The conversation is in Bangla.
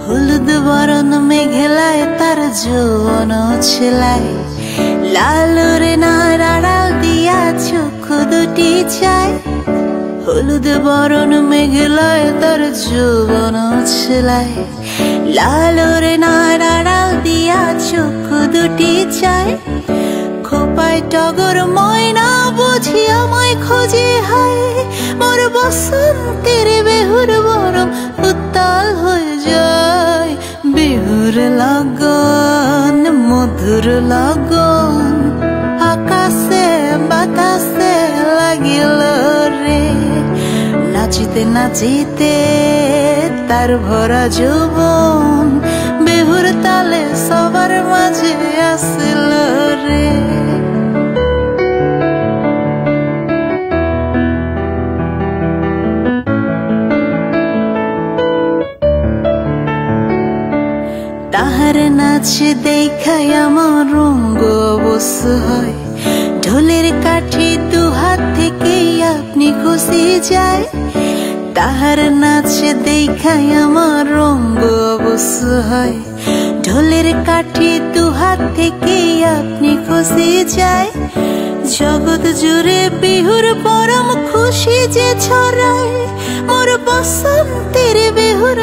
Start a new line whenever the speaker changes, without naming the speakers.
হলুদ বরণ মেঘেলায় তার যৌবন ছেলায়, লালুরে নাড়াল দিয়া চক্ষু দুটি চায়। হলুদ বরণ মেঘেলায় তার যৌবন ছেলায়, লালুরে নাড়াল দিয়া চক্ষু দুটি চায়। খোপায় টগর ময়না বুঝি আমায় খোঁজে হায়, মোর বসন্তের বেহুর বরণ উত্তাল হয়ে যায়। বিহুর লগন মধুর লগন আকাশে বাতাসে লাগিল রে, নাচিতে নাচিতে তার ভরা যৌবন বিহুর তালে সবার মাঝে আসিল রে। তাহার নাচ দেখাই আমার রঙ্গ অবশ্য হয়, ঢোলের কাঠি দু হাত থেকে আপনি খুশি যায়। তাহার নাচ দেখাই আমার রঙ্গ অবশ্য হয়, ঢোলের কাঠি দু হাত থেকে আপনি খুশি যায়। জগৎ জুড়ে বিহুর পরম খুশি যে ছড়ায়, মোর বসন্তের বিহুর